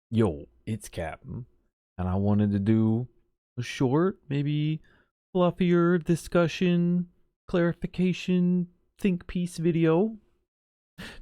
Yo, it's Captain, and I wanted to do a short, maybe fluffier discussion, clarification, think piece video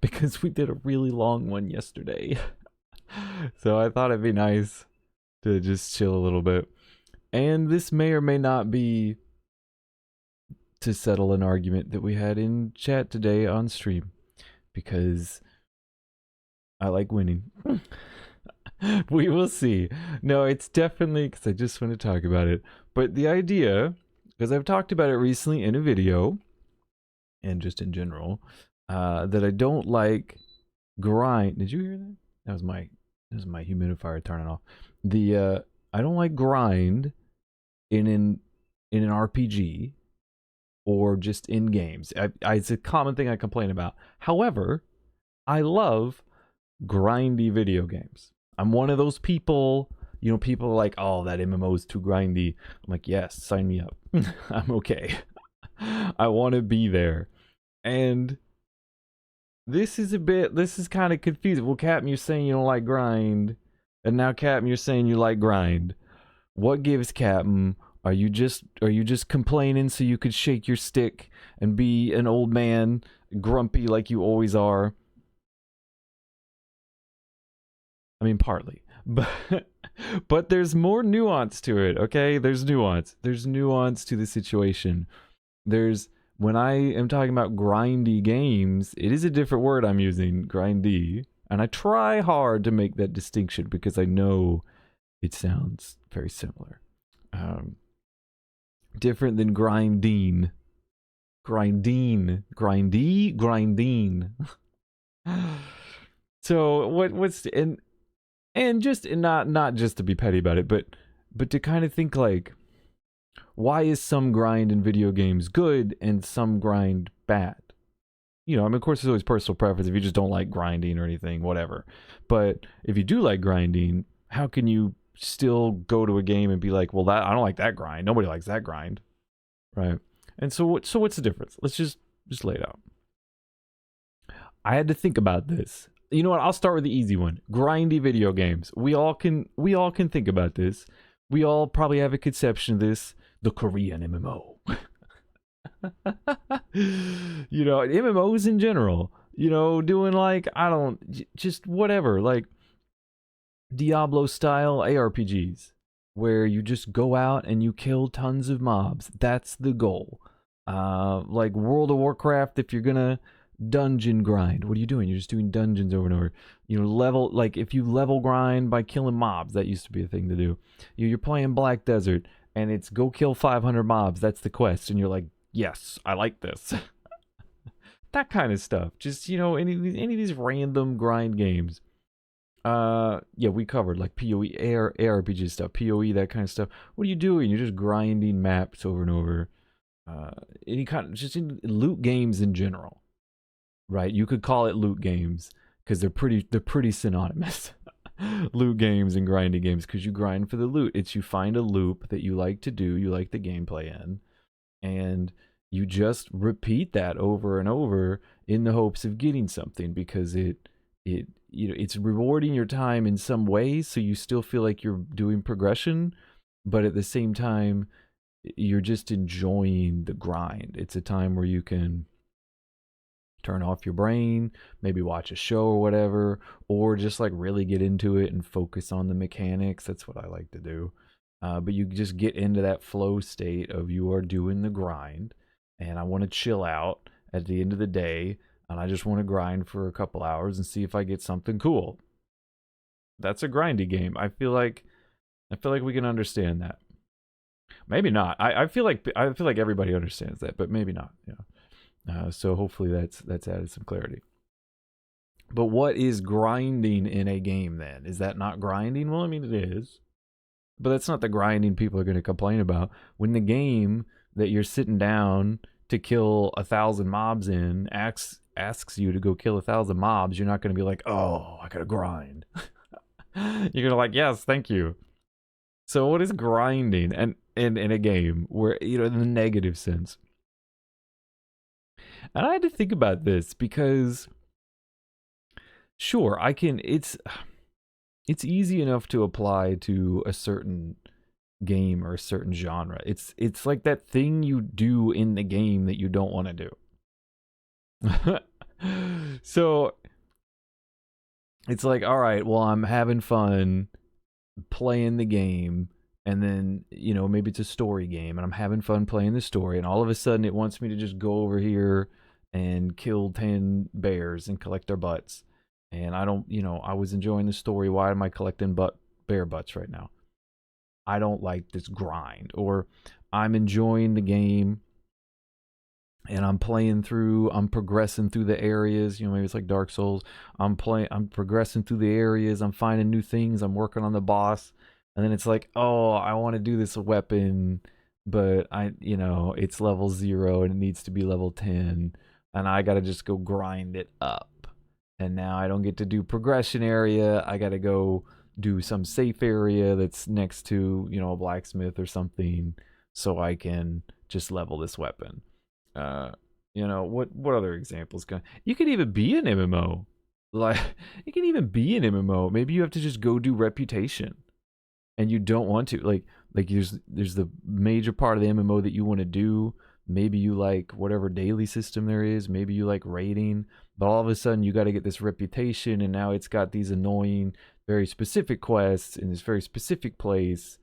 because we did a really long one yesterday. So I thought it'd be nice to just chill a little bit. And this may or may not be to settle an argument that we had in chat today on stream because I like winning. We will see. No, it's definitely because I just want to talk about it. But the idea, because I've talked about it recently in a video and just in general, that I don't like grind. Did you hear that? That was my humidifier turning off. The I don't like grind in an RPG or just in games. It's a common thing I complain about. However, I love grindy video games. I'm one of those people, people are like, oh, that MMO is too grindy. I'm like, yes, sign me up. I'm okay. I want to be there. And this is kind of confusing. Well, Captain, you're saying you don't like grind. And now, Captain, you're saying you like grind. What gives, Captain? Are you just complaining so you could shake your stick and be an old man, grumpy like you always are? I mean, partly, but there's more nuance to it. Okay, there's nuance. There's nuance to the situation. There's when I am talking about grindy games, it is a different word I'm using, grindy, and I try hard to make that distinction because I know it sounds very similar. Um, Different than grinding, grinding. So what's and just not just to be petty about it, but to kind of think like, why is some grind in video games good and some grind bad? I mean, of course, there's always personal preference. If you just don't like grinding or anything, whatever. But if you do like grinding, how can you still go to a game and be like, well, that I don't like that grind. Nobody likes that grind, right? And so what's the difference? Let's just lay it out. I had to think about this. You know what? I'll start with the easy one. Grindy video games. We all can think about this. We all probably have a conception of this. The Korean MMO. MMOs in general. Doing like I don't just whatever, like Diablo style ARPGs where you just go out and you kill tons of mobs. That's the goal. Like World of Warcraft, if you're gonna dungeon grind, what are you doing? You're just doing dungeons over and over. Level, like if you level grind by killing mobs, that used to be a thing to do. You're playing Black Desert and it's go kill 500 mobs. That's the quest, and you're like, yes, I like this. That kind of stuff. Just any of these random grind games. Yeah, we covered like PoE, ARPG stuff, PoE, that kind of stuff. What are you doing? You're just grinding maps over and over. Any kind of just in loot games in general, right? You could call it loot games because they're pretty synonymous. Loot games and grinding games because you grind for the loot. It's you find a loop that you like to do, you like the gameplay in, and you just repeat that over and over in the hopes of getting something because it's rewarding your time in some ways, so you still feel like you're doing progression, but at the same time you're just enjoying the grind. It's a time where you can turn off your brain, maybe watch a show or whatever, or just like really get into it and focus on the mechanics. That's what I like to do. But you just get into that flow state of you are doing the grind, and I want to chill out at the end of the day, and I just want to grind for a couple hours and see if I get something cool. That's a grindy game. I feel like we can understand that. Maybe not. I feel like everybody understands that, but maybe not. So hopefully that's added some clarity. But what is grinding in a game then? Is that not grinding? Well, I mean it is, but that's not the grinding people are going to complain about. When the game that you're sitting down to kill 1,000 mobs in asks you to go kill 1,000 mobs, you're not going to be like, oh, I gotta grind. You're gonna like, yes, thank you. So what is grinding and in a game where in the negative sense? And I had to think about this because sure, I can it's it's easy enough to apply to a certain game or a certain genre. It's like that thing you do in the game that you don't want to do. So it's like, all right, well, I'm having fun playing the game, and then, maybe it's a story game and I'm having fun playing the story, and all of a sudden it wants me to just go over here and kill 10 bears and collect their butts. And I don't, I was enjoying the story. Why am I collecting bear butts right now? I don't like this grind. Or I'm enjoying the game and I'm progressing through the areas, maybe it's like Dark Souls. I'm progressing through the areas, I'm finding new things, I'm working on the boss, and then it's like, oh, I want to do this weapon, but it's level 0 and it needs to be level 10, and I got to just go grind it up. And now I don't get to do progression area. I got to go do some safe area that's next to, a blacksmith or something, so I can just level this weapon. uh what other examples can you could even be an MMO, like you can even be an MMO. Maybe you have to just go do reputation and you don't want to, like there's the major part of the MMO that you want to do. Maybe you like whatever daily system there is, maybe you like raiding, but all of a sudden you got to get this reputation, and now it's got these annoying very specific quests in this very specific place.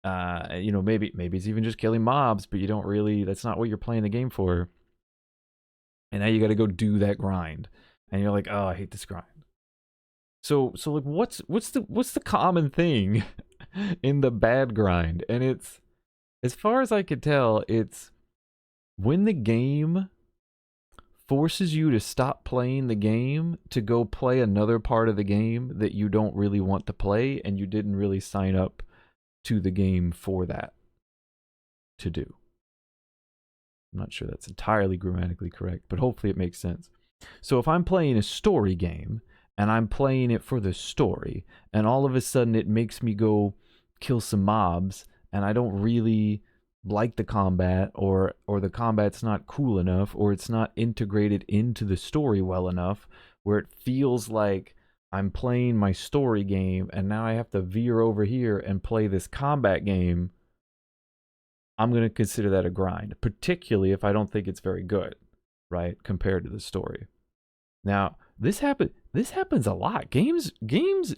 Maybe it's even just killing mobs, but you don't really, that's not what you're playing the game for. And now you got to go do that grind, and you're like, oh, I hate this grind. So like, what's the common thing in the bad grind? And it's, as far as I could tell, it's when the game forces you to stop playing the game to go play another part of the game that you don't really want to play, and you didn't really sign up to the game for that to do. I'm not sure that's entirely grammatically correct, but hopefully it makes sense. So if I'm playing a story game and I'm playing it for the story, and all of a sudden it makes me go kill some mobs, and I don't really like the combat, or the combat's not cool enough, or it's not integrated into the story well enough, where it feels like I'm playing my story game and now I have to veer over here and play this combat game, I'm going to consider that a grind, particularly if I don't think it's very good, right, compared to the story. Now, this happens a lot. Games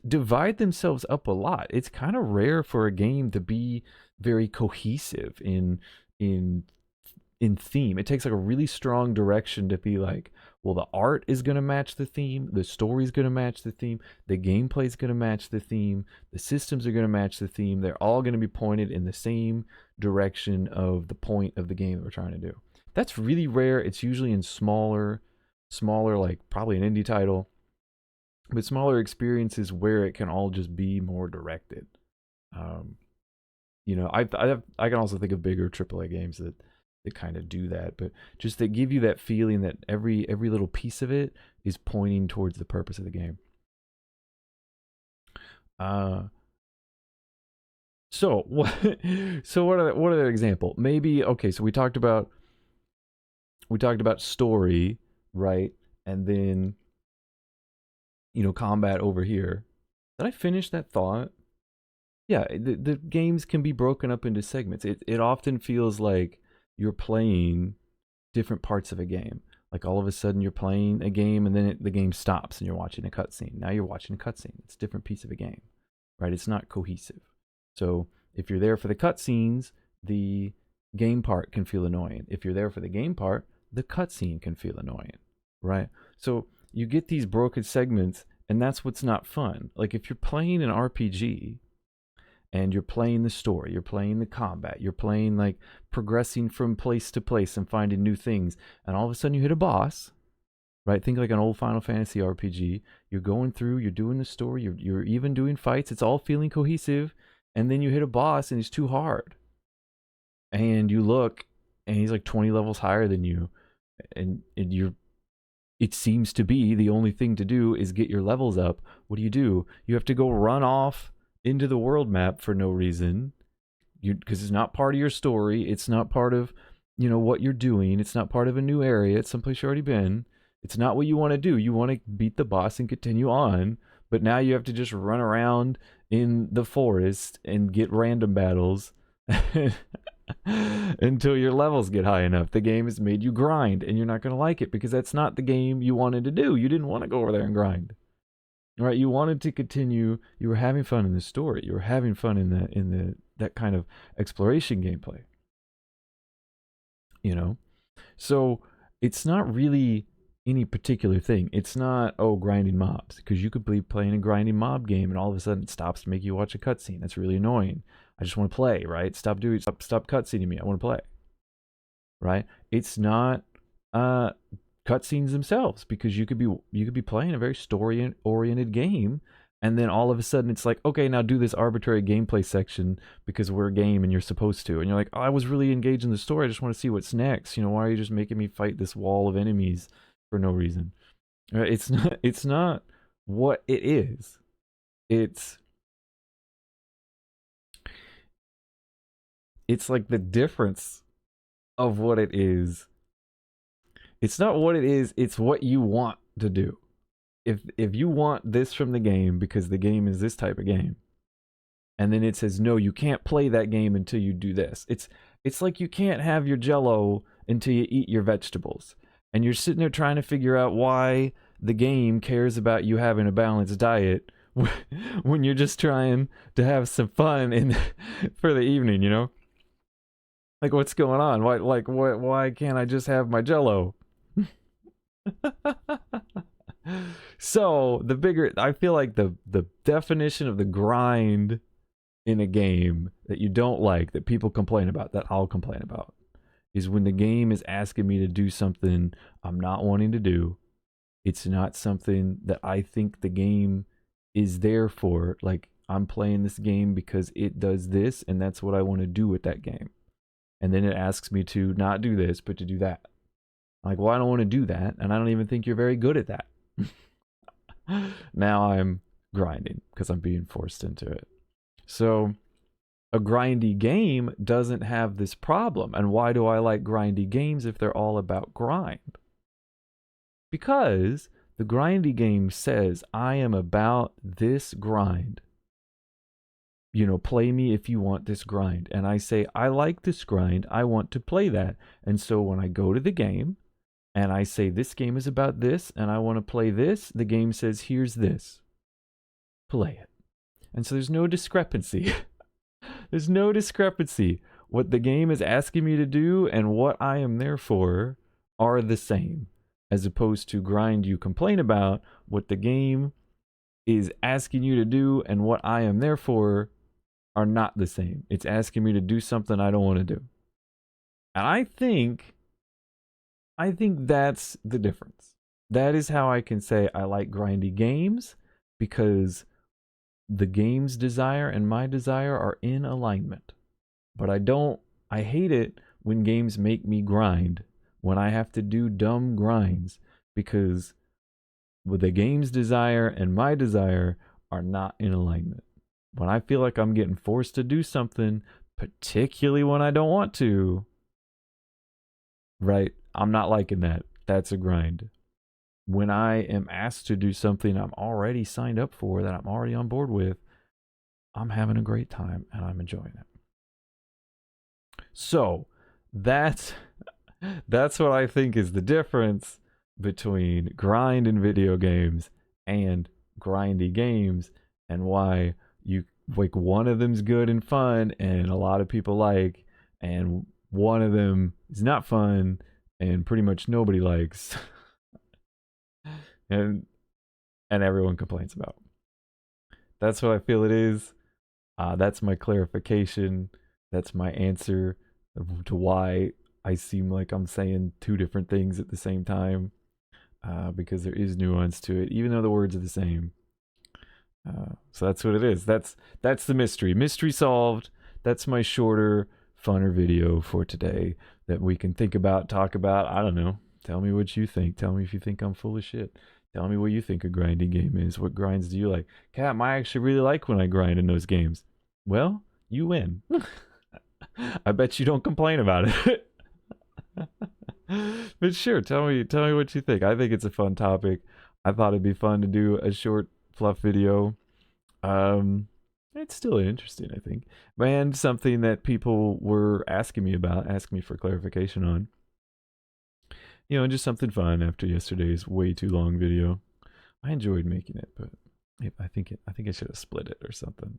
divide themselves up a lot. It's kind of rare for a game to be very cohesive in theme. It takes like a really strong direction to be like, well, the art is going to match the theme, the story is going to match the theme, the gameplay is going to match the theme, the systems are going to match the theme. They're all going to be pointed in the same direction of the point of the game that we're trying to do. That's really rare. It's usually in smaller, like probably an indie title, but smaller experiences where it can all just be more directed. I can also think of bigger AAA games that kind of do that, but just that give you that feeling that every little piece of it is pointing towards the purpose of the game. So what are the example? Maybe, okay, so we talked about story, right? And then combat over here. Did I finish that thought? Yeah, the games can be broken up into segments. It often feels like you're playing different parts of a game. Like all of a sudden you're playing a game, and then the game stops and you're watching a cutscene. Now you're watching a cutscene. It's a different piece of a game, right? It's not cohesive. So if you're there for the cutscenes, the game part can feel annoying. If you're there for the game part, the cutscene can feel annoying, right? So you get these broken segments, and that's what's not fun. Like if you're playing an RPG and you're playing the story, you're playing the combat, you're playing like progressing from place to place and finding new things, and all of a sudden you hit a boss, right? Think like an old Final Fantasy RPG. You're going through, you're doing the story, you're even doing fights, it's all feeling cohesive, and then you hit a boss and he's too hard. And you look, and he's like 20 levels higher than you, and it seems to be the only thing to do is get your levels up. What do? You have to go run off into the world map for no reason, because it's not part of your story. It's not part of what you're doing. It's not part of a new area. It's someplace you've already been. It's not what you want to do. You want to beat the boss and continue on, But now you have to just run around in the forest and get random battles until your levels get high enough. The game has made you grind, and you're not going to like it because that's not the game you wanted to do. You didn't want to go over there and grind. Right? You wanted to continue. You were having fun in the story. You were having fun in that kind of exploration gameplay. You know? So it's not really any particular thing. It's not, oh, grinding mobs, because you could be playing a grinding mob game and all of a sudden it stops to make you watch a cutscene. That's really annoying. I just want to play, right? Stop cutscening me. I want to play. Right? It's not cutscenes themselves, because you could be playing a very story oriented game, and then all of a sudden it's like, okay, now do this arbitrary gameplay section because we're a game and you're supposed to. And you're like, oh, I was really engaged in the story. I just want to see what's next. You know, why are you just making me fight this wall of enemies for no reason? It's not what it is. It's like the difference of what it is. It's not what it is, it's what you want to do. If you want this from the game because the game is this type of game, and then it says, no, you can't play that game until you do this. It's like you can't have your Jell-O until you eat your vegetables. And you're sitting there trying to figure out why the game cares about you having a balanced diet when you're just trying to have some fun for the evening, you know? Like, what's going on? Why can't I just have my Jell-O? So I feel like the definition of the grind in a game that you don't like, that people complain about, that I'll complain about, is when the game is asking me to do something I'm not wanting to do. It's not something that I think the game is there for. Like, I'm playing this game because it does this, and that's what I want to do with that game. And then it asks me to not do this, but to do that. Like, well, I don't want to do that, and I don't even think you're very good at that. Now I'm grinding because I'm being forced into it. So a grindy game doesn't have this problem. And why do I like grindy games if they're all about grind? Because the grindy game says, I am about this grind. You know, play me if you want this grind. And I say, I like this grind. I want to play that. And so when I go to the game, and I say, this game is about this, and I want to play this, the game says, here's this. Play it. And so there's no discrepancy. There's no discrepancy. What the game is asking me to do and what I am there for are the same. As opposed to grind you complain about, what the game is asking you to do and what I am there for are not the same. It's asking me to do something I don't want to do. And I think that's the difference. That is how I can say I like grindy games, because the game's desire and my desire are in alignment. But I hate it when games make me grind, when I have to do dumb grinds, because the game's desire and my desire are not in alignment. When I feel like I'm getting forced to do something, particularly when I don't want to, right? I'm not liking that. That's a grind. When I am asked to do something I'm already signed up for, that I'm already on board with, I'm having a great time and I'm enjoying it. So that's what I think is the difference between grind in video games and grindy games, and why you like one of them's good and fun and a lot of people like, and one of them is not fun and pretty much nobody likes and everyone complains about. That's what I feel it is. That's my clarification. That's my answer to why I seem like I'm saying two different things at the same time, because there is nuance to it, even though the words are the same. So that's what it is. That's the mystery. Mystery solved. That's my shorter, funner video for today that we can think about, talk about. I don't know. Tell me what you think. Tell me if you think I'm full of shit. Tell me what you think a grinding game is. What grinds do you like? Cam, I actually really like when I grind in those games. Well, you win. I bet you don't complain about it. But sure, tell me what you think. I think it's a fun topic. I thought it'd be fun to do a short fluff video. It's still interesting, I think, and something that people were asking me about, asking me for clarification on. Just something fun after yesterday's way too long video. I enjoyed making it, but I think I should have split it or something.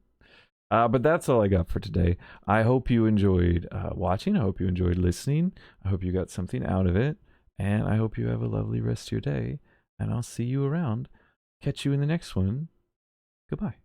But that's all I got for today. I hope you enjoyed watching. I hope you enjoyed listening. I hope you got something out of it. And I hope you have a lovely rest of your day. And I'll see you around. Catch you in the next one. Goodbye.